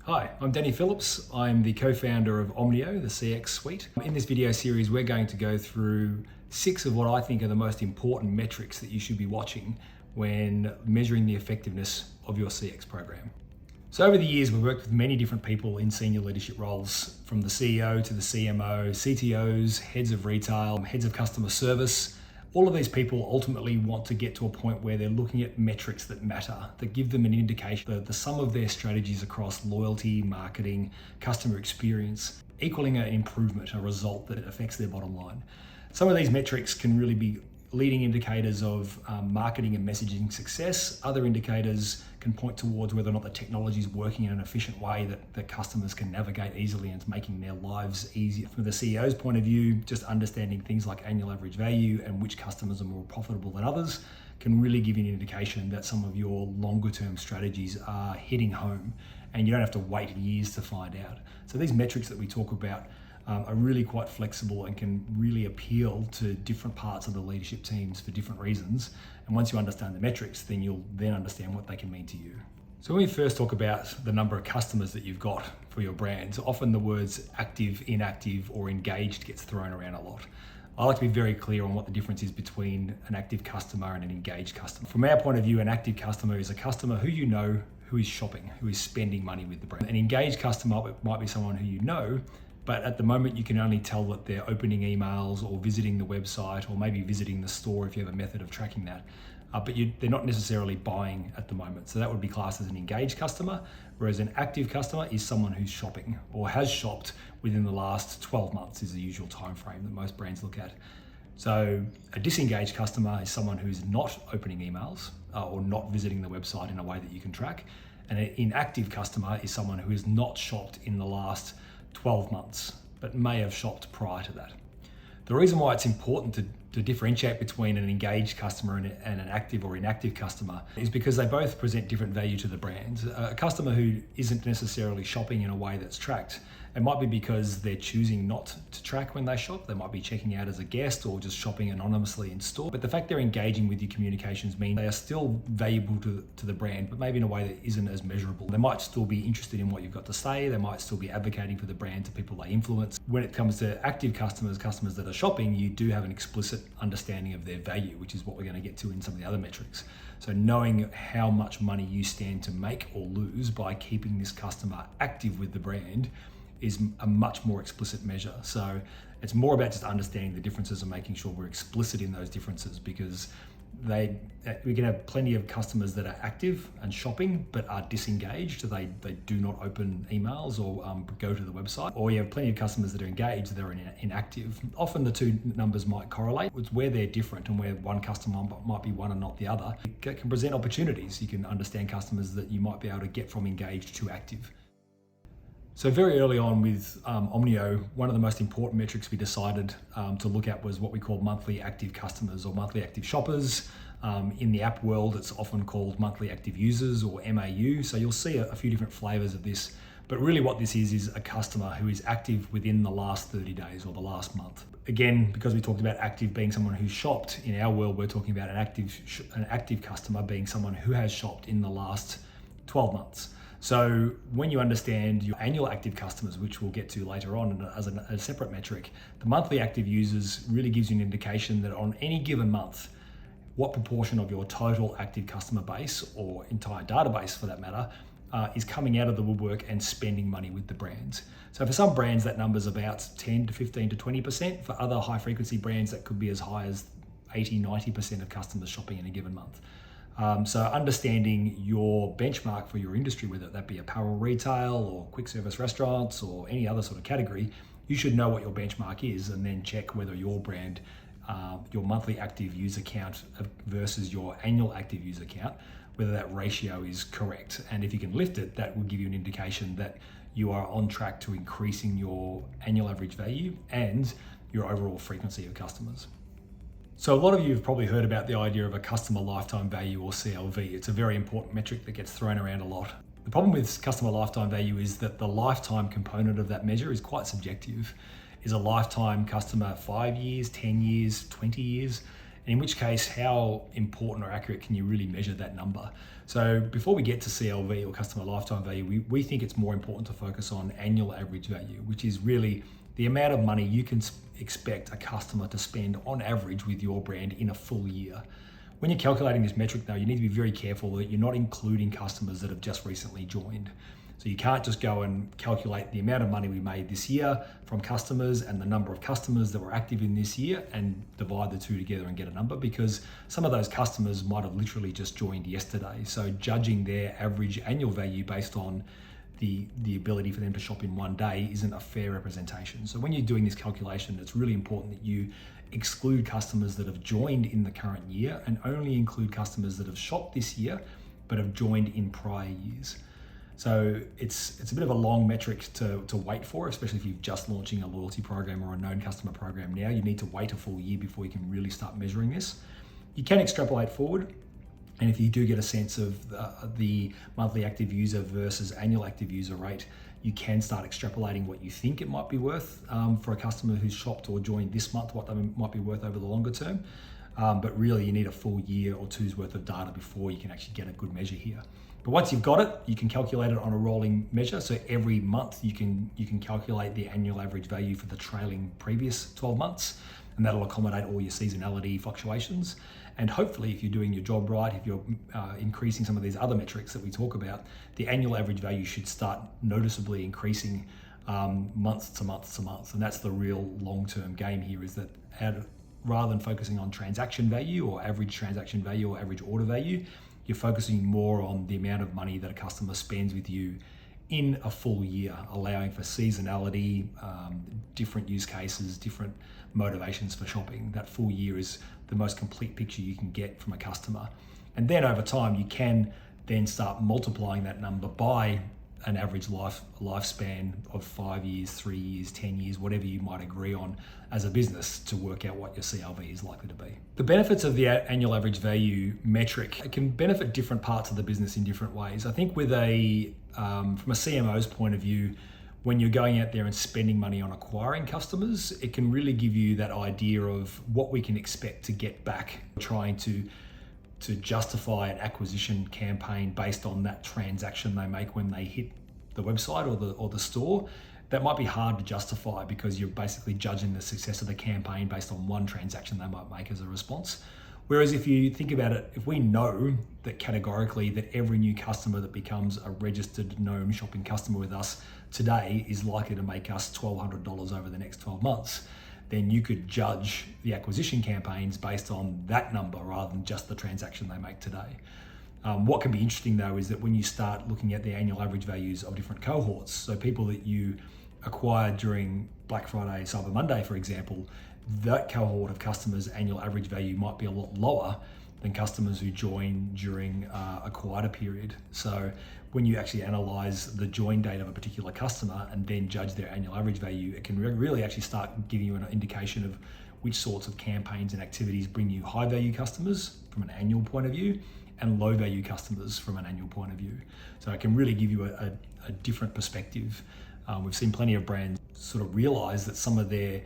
Hi, I'm Danny Phillips. I'm the co-founder of Omnio, the CX suite. In this video series, we're going to go through 6 of what I think are the most important metrics that you should be watching when measuring the effectiveness of your CX program. So over the years, we've worked with many different people in senior leadership roles, from the CEO to the CMO, CTOs, heads of retail, heads of customer service. All of these people ultimately want to get to a point where they're looking at metrics that matter, that give them an indication that the sum of their strategies across loyalty, marketing, customer experience, equaling an improvement, a result that affects their bottom line. Some of these metrics can really be leading indicators of marketing and messaging success. Other indicators can point towards whether or not the technology is working in an efficient way that customers can navigate easily and it's making their lives easier. From the CEO's point of view, just understanding things like annual average value and which customers are more profitable than others can really give you an indication that some of your longer term strategies are hitting home and you don't have to wait years to find out. So these metrics that we talk about are really quite flexible and can really appeal to different parts of the leadership teams for different reasons. And once you understand the metrics, then you'll then understand what they can mean to you. So when we first talk about the number of customers that you've got for your brands, often the words active, inactive, or engaged gets thrown around a lot. I like to be very clear on what the difference is between an active customer and an engaged customer. From our point of view, an active customer is a customer who you know, who is shopping, who is spending money with the brand. An engaged customer might be someone who you know, but at the moment you can only tell that they're opening emails or visiting the website or maybe visiting the store if you have a method of tracking that. But they're not necessarily buying at the moment. So that would be classed as an engaged customer, whereas an active customer is someone who's shopping or has shopped within the last 12 months is the usual time frame that most brands look at. So a disengaged customer is someone who's not opening emails or not visiting the website in a way that you can track. And an inactive customer is someone who has not shopped in the last 12 months, but may have shopped prior to that. The reason why it's important to differentiate between an engaged customer and an active or inactive customer is because they both present different value to the brand. A customer who isn't necessarily shopping in a way that's tracked, it might be because they're choosing not to track when they shop. They might be checking out as a guest or just shopping anonymously in store. But the fact they're engaging with your communications means they are still valuable to the brand, but maybe in a way that isn't as measurable. They might still be interested in what you've got to say. They might still be advocating for the brand to people they influence. When it comes to active customers that are shopping, you do have an explicit understanding of their value, which is what we're going to get to in some of the other metrics. So knowing how much money you stand to make or lose by keeping this customer active with the brand is a much more explicit measure. So it's more about just understanding the differences and making sure we're explicit in those differences, because we can have plenty of customers that are active and shopping but are disengaged. They do not open emails or go to the website. Or you have plenty of customers that are engaged that are inactive. Often the two numbers might correlate. It's where they're different and where one customer might be one and not the other. It can present opportunities. You can understand customers that you might be able to get from engaged to active. So very early on with Omnio, one of the most important metrics we decided to look at was what we call monthly active customers or monthly active shoppers. In the app world, it's often called monthly active users or MAU. So you'll see a few different flavors of this, but really what this is a customer who is active within the last 30 days or the last month. Again, because we talked about active being someone who's shopped, in our world, we're talking about an active customer being someone who has shopped in the last 12 months. So when you understand your annual active customers, which we'll get to later on as a separate metric, the monthly active users really gives you an indication that on any given month, what proportion of your total active customer base or entire database for that matter is coming out of the woodwork and spending money with the brands. So for some brands, that number's about 10 to 15 to 20%. For other high frequency brands, that could be as high as 80, 90% of customers shopping in a given month. So understanding your benchmark for your industry, whether that be apparel retail or quick service restaurants or any other sort of category, you should know what your benchmark is and then check whether your brand, your monthly active user count versus your annual active user count, whether that ratio is correct. And if you can lift it, that will give you an indication that you are on track to increasing your annual average value and your overall frequency of customers. So a lot of you have probably heard about the idea of a customer lifetime value or CLV. It's a very important metric that gets thrown around a lot. The problem with customer lifetime value is that the lifetime component of that measure is quite subjective. Is a lifetime customer 5 years, 10 years, 20 years? in which case, how important or accurate can you really measure that number? So before we get to CLV or customer lifetime value, we think it's more important to focus on annual average value, which is really the amount of money you can expect a customer to spend on average with your brand in a full year. When you're calculating this metric though, you need to be very careful that you're not including customers that have just recently joined. So you can't just go and calculate the amount of money we made this year from customers and the number of customers that were active in this year and divide the two together and get a number, because some of those customers might have literally just joined yesterday. So judging their average annual value based on the ability for them to shop in one day isn't a fair representation. So when you're doing this calculation, it's really important that you exclude customers that have joined in the current year and only include customers that have shopped this year but have joined in prior years. So it's a bit of a long metric to wait for, especially if you're just launching a loyalty program or a known customer program now. You need to wait a full year before you can really start measuring this. You can extrapolate forward, and if you do get a sense of the monthly active user versus annual active user rate, you can start extrapolating what you think it might be worth for a customer who's shopped or joined this month, what they might be worth over the longer term. But really you need a full year or two's worth of data before you can actually get a good measure here. But once you've got it, you can calculate it on a rolling measure. So every month you can calculate the annual average value for the trailing previous 12 months, and that'll accommodate all your seasonality fluctuations. And hopefully if you're doing your job right, if you're increasing some of these other metrics that we talk about, the annual average value should start noticeably increasing month to month to month. And that's the real long-term game here, is that rather than focusing on transaction value or average transaction value or average order value, you're focusing more on the amount of money that a customer spends with you in a full year, allowing for seasonality, different use cases, different motivations for shopping. That full year is the most complete picture you can get from a customer. And then over time, you can then start multiplying that number by an average lifespan of 5 years, 3 years, 10 years, whatever you might agree on as a business to work out what your CLV is likely to be. The benefits of the annual average value metric, it can benefit different parts of the business in different ways. I think with from a CMO's point of view, when you're going out there and spending money on acquiring customers, it can really give you that idea of what we can expect to get back, trying to justify an acquisition campaign based on that transaction they make when they hit the website or the store. That might be hard to justify because you're basically judging the success of the campaign based on one transaction they might make as a response. Whereas if you think about it, if we know that categorically that every new customer that becomes a registered known shopping customer with us today is likely to make us $1,200 over the next 12 months, then you could judge the acquisition campaigns based on that number rather than just the transaction they make today. What can be interesting though is that when you start looking at the annual average values of different cohorts, so people that you acquired during Black Friday, Cyber Monday, for example, that cohort of customers' annual average value might be a lot lower than customers who join during a quieter period. So when you actually analyze the join date of a particular customer and then judge their annual average value, it can really actually start giving you an indication of which sorts of campaigns and activities bring you high value customers from an annual point of view and low value customers from an annual point of view. So it can really give you a different perspective. We've seen plenty of brands sort of realize that some of their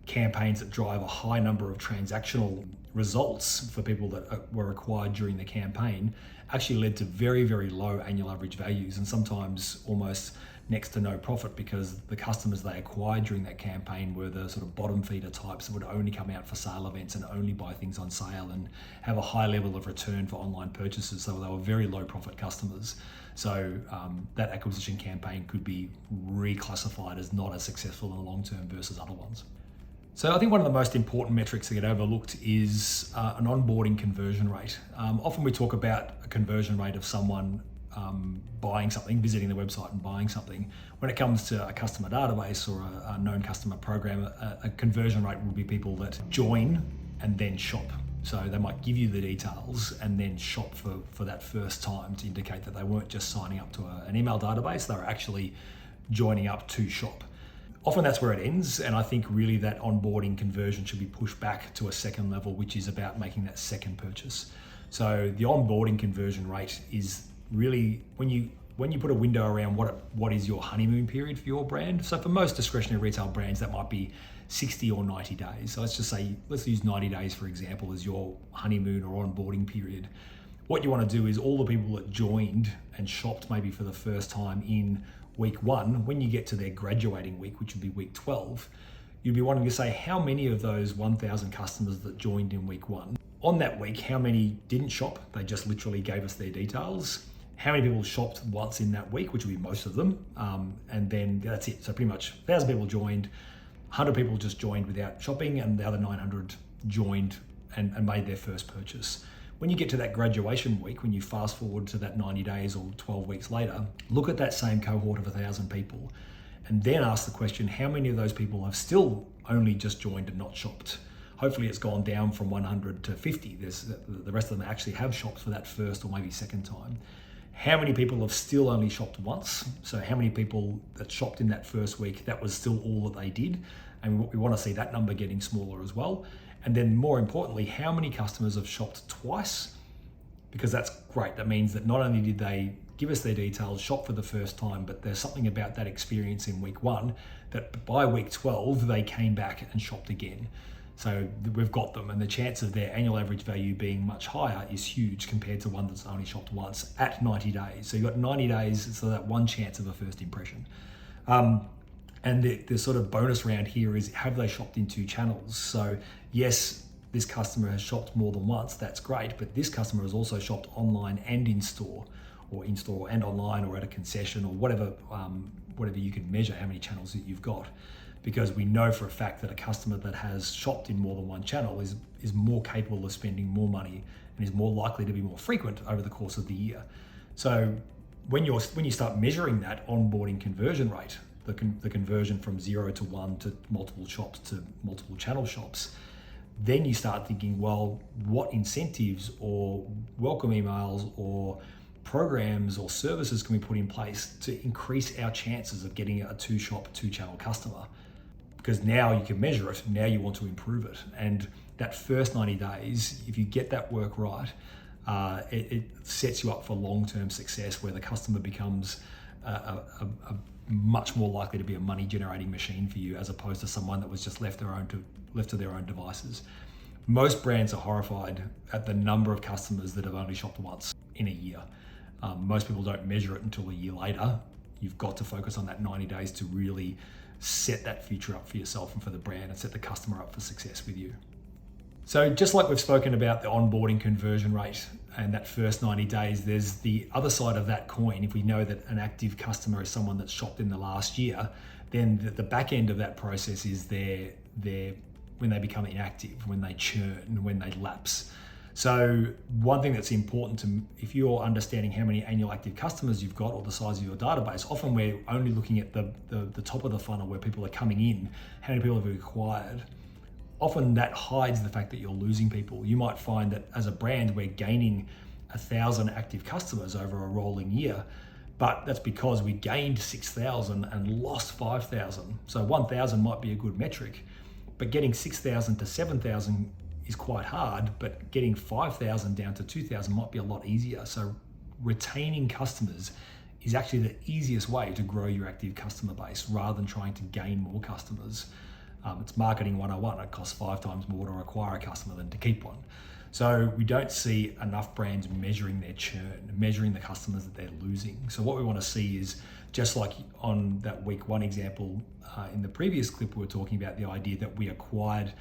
campaigns that drive a high number of transactional results for people that were acquired during the campaign actually led to very, very low annual average values, and sometimes almost next to no profit, because the customers they acquired during that campaign were the sort of bottom feeder types that would only come out for sale events and only buy things on sale and have a high level of return for online purchases. So they were very low profit customers. So that acquisition campaign could be reclassified as not as successful in the long term versus other ones. So I think one of the most important metrics that get overlooked is an onboarding conversion rate. Often we talk about a conversion rate of someone buying something, visiting the website and buying something. When it comes to a customer database or a known customer program, a conversion rate will be people that join and then shop. So they might give you the details and then shop for that first time to indicate that they weren't just signing up to an email database, they were actually joining up to shop. Often that's where it ends, and I think really that onboarding conversion should be pushed back to a second level, which is about making that second purchase. So the onboarding conversion rate is really when you put a window around what is your honeymoon period for your brand. So for most discretionary retail brands, that might be 60 or 90 days. So let's just say, let's use 90 days for example as your honeymoon or onboarding period. What you want to do is all the people that joined and shopped maybe for the first time in week 1, when you get to their graduating week, which would be week 12, you'd be wanting to say how many of those 1,000 customers that joined in week 1, on that week, how many didn't shop? They just literally gave us their details. How many people shopped once in that week, which would be most of them, and then that's it. So pretty much 1,000 people joined, 100 people just joined without shopping, and the other 900 joined and made their first purchase. When you get to that graduation week, when you fast forward to that 90 days or 12 weeks later, look at that same cohort of 1,000 people and then ask the question, how many of those people have still only just joined and not shopped? Hopefully it's gone down from 100 to 50. The rest of them actually have shopped for that first or maybe second time. How many people have still only shopped once? So how many people that shopped in that first week, that was still all that they did? And we want to see that number getting smaller as well. And then more importantly, how many customers have shopped twice? Because that's great. That means that not only did they give us their details, shop for the first time, but there's something about that experience in week 1 that by week 12, they came back and shopped again. So we've got them, and the chance of their annual average value being much higher is huge compared to one that's only shopped once at 90 days. So you've got 90 days, so that one chance of a first impression. And the sort of bonus round here is, have they shopped in 2 channels? So yes, this customer has shopped more than once, that's great, but this customer has also shopped online and in-store, or in-store and online, or at a concession, or whatever you can measure how many channels that you've got. Because we know for a fact that a customer that has shopped in more than one channel is more capable of spending more money and is more likely to be more frequent over the course of the year. So when you start measuring that onboarding conversion rate, the conversion from 0 to 1 to multiple shops to multiple channel shops, then you start thinking, well, what incentives or welcome emails or programs or services can we put in place to increase our chances of getting a 2-shop, 2-channel customer? Because now you can measure it, now you want to improve it. And that first 90 days, if you get that work right, it sets you up for long-term success where the customer becomes a much more likely to be a money-generating machine for you, as opposed to someone that was just left to their own devices. Most brands are horrified at the number of customers that have only shopped once in a year. Most people don't measure it until a year later. You've got to focus on that 90 days to really set that future up for yourself and for the brand, and set the customer up for success with you. So just like we've spoken about the onboarding conversion rate and that first 90 days, there's the other side of that coin. If we know that an active customer is someone that's shopped in the last year, then the back end of that process is their when they become inactive, when they churn, when they lapse. So one thing that's important if you're understanding how many annual active customers you've got or the size of your database, often we're only looking at the top of the funnel where people are coming in, how many people have you acquired. Often that hides the fact that you're losing people. You might find that as a brand, we're gaining 1,000 active customers over a rolling year, but that's because we gained 6,000 and lost 5,000. So 1,000 might be a good metric, but getting 6,000 to 7,000 is quite hard, but getting 5,000 down to 2,000 might be a lot easier. So retaining customers is actually the easiest way to grow your active customer base rather than trying to gain more customers. It's marketing 101. It costs 5 times more to acquire a customer than to keep one. So we don't see enough brands measuring their churn, measuring the customers that they're losing. So what we want to see is, just like on that week 1 example, in the previous clip, we were talking about the idea that we acquired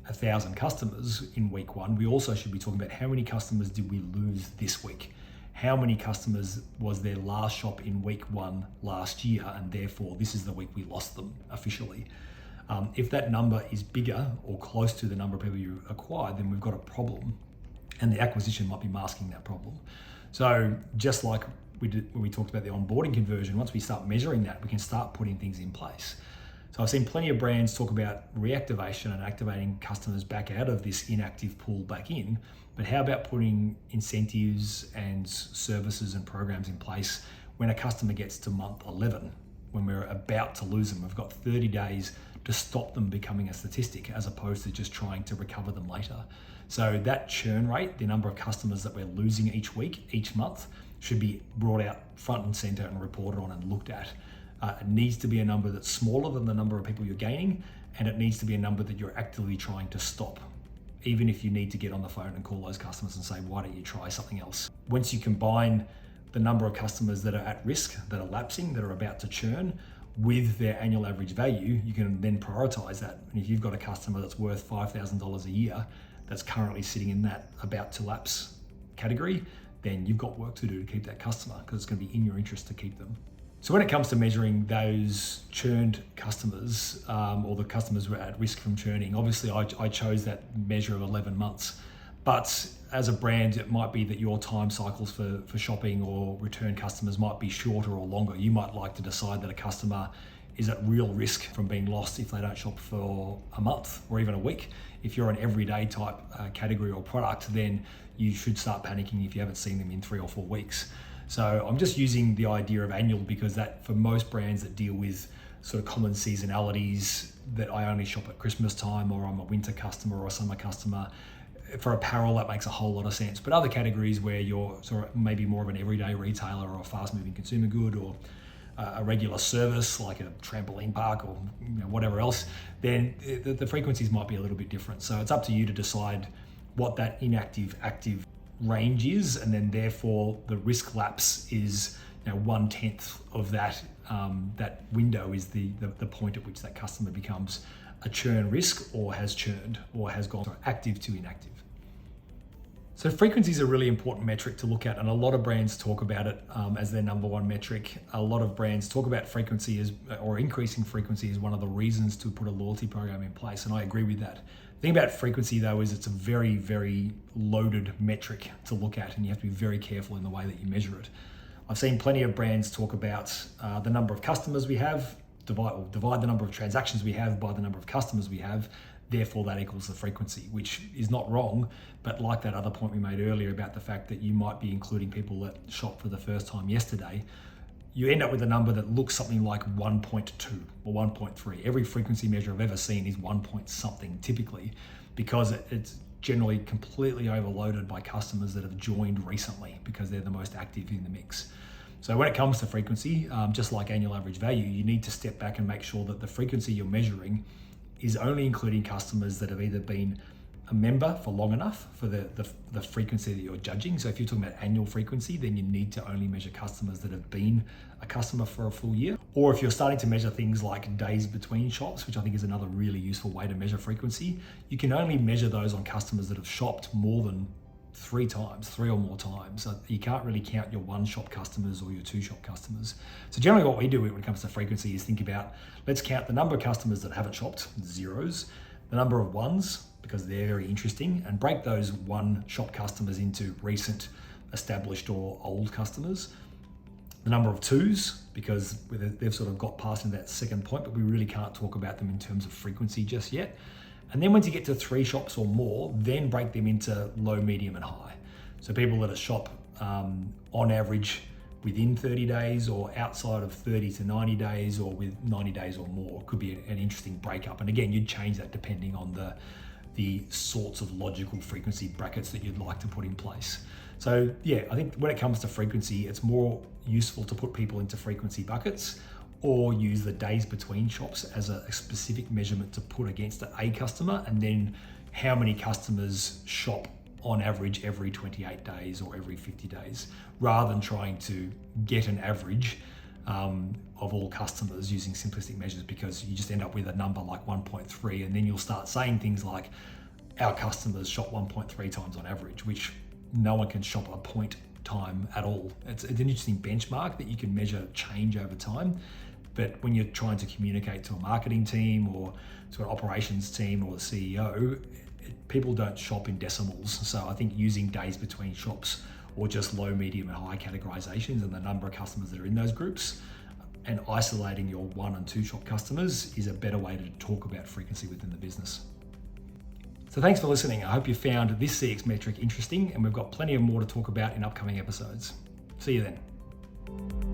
1,000 customers in week 1. We also should be talking about how many customers did we lose this week? How many customers was their last shop in week 1 last year, and therefore this is the week we lost them officially. If that number is bigger or close to the number of people you acquired, then we've got a problem, and the acquisition might be masking that problem. So just like we did when we talked about the onboarding conversion, once we start measuring that, we can start putting things in place. So I've seen plenty of brands talk about reactivation and activating customers back out of this inactive pool back in, but how about putting incentives and services and programs in place when a customer gets to month 11, when we're about to lose them? We've got 30 days to stop them becoming a statistic, as opposed to just trying to recover them later. So that churn rate, the number of customers that we're losing each week, each month, should be brought out front and center and reported on and looked at. It needs to be a number that's smaller than the number of people you're gaining, and it needs to be a number that you're actively trying to stop, even if you need to get on the phone and call those customers and say, why don't you try something else? Once you combine the number of customers that are at risk, that are lapsing, that are about to churn, with their annual average value, you can then prioritize that. And if you've got a customer that's worth $5,000 a year that's currently sitting in that about to lapse category, then you've got work to do to keep that customer, because it's going to be in your interest to keep them. So when it comes to measuring those churned customers, or the customers who are at risk from churning, obviously I chose that measure of 11 months. But as a brand, it might be that your time cycles for shopping or return customers might be shorter or longer. You might like to decide that a customer is at real risk from being lost if they don't shop for a month or even a week. If you're an everyday type category or product, then you should start panicking if you haven't seen them in 3 or 4 weeks. So I'm just using the idea of annual because that, for most brands that deal with sort of common seasonalities, that I only shop at Christmas time, or I'm a winter customer or a summer customer. For apparel, that makes a whole lot of sense. But other categories where you're sort of maybe more of an everyday retailer or a fast-moving consumer good, or a regular service like a trampoline park, or whatever else, then the frequencies might be a little bit different. So it's up to you to decide what that inactive active range is, and then therefore the risk lapse is 1/10 of that. That window is the point at which that customer becomes a churn risk, or has churned, or has gone from active to inactive. So frequency is a really important metric to look at, and a lot of brands talk about it as their number one metric. A lot of brands talk about frequency or increasing frequency as one of the reasons to put a loyalty program in place, and I agree with that. The thing about frequency though is it's a very, very loaded metric to look at, and you have to be very careful in the way that you measure it. I've seen plenty of brands talk about the number of customers we have, divide the number of transactions we have by the number of customers we have, therefore that equals the frequency, which is not wrong, but like that other point we made earlier about the fact that you might be including people that shopped for the first time yesterday, you end up with a number that looks something like 1.2 or 1.3. Every frequency measure I've ever seen is 1 point something typically, because it's generally completely overloaded by customers that have joined recently because they're the most active in the mix. So when it comes to frequency, just like annual average value, you need to step back and make sure that the frequency you're measuring is only including customers that have either been a member for long enough for the frequency that you're judging. So if you're talking about annual frequency, then you need to only measure customers that have been a customer for a full year. Or if you're starting to measure things like days between shops, which I think is another really useful way to measure frequency, you can only measure those on customers that have shopped more than 3 or more times. So you can't really count your 1-shop customers or your 2-shop customers. So generally what we do when it comes to frequency is think about, let's count the number of customers that haven't shopped, zeros, the number of 1s, because they're very interesting, and break those 1-shop customers into recent, established or old customers. The number of 2s, because they've sort of got past into that second point, but we really can't talk about them in terms of frequency just yet. And then once you get to 3 shops or more, then break them into low, medium and high. So people that are shop on average within 30 days, or outside of 30 to 90 days, or with 90 days or more could be an interesting breakup. And again, you'd change that depending on the sorts of logical frequency brackets that you'd like to put in place. So yeah, I think when it comes to frequency, it's more useful to put people into frequency buckets, or use the days between shops as a specific measurement to put against a customer, and then how many customers shop on average every 28 days or every 50 days, rather than trying to get an average of all customers using simplistic measures, because you just end up with a number like 1.3, and then you'll start saying things like our customers shop 1.3 times on average, which no one can shop a point time at all. It's an interesting benchmark that you can measure change over time. But when you're trying to communicate to a marketing team or to an operations team or the CEO, people don't shop in decimals. So I think using days between shops, or just low, medium and high categorizations and the number of customers that are in those groups, and isolating your 1 and 2 shop customers is a better way to talk about frequency within the business. So thanks for listening. I hope you found this CX metric interesting, and we've got plenty of more to talk about in upcoming episodes. See you then.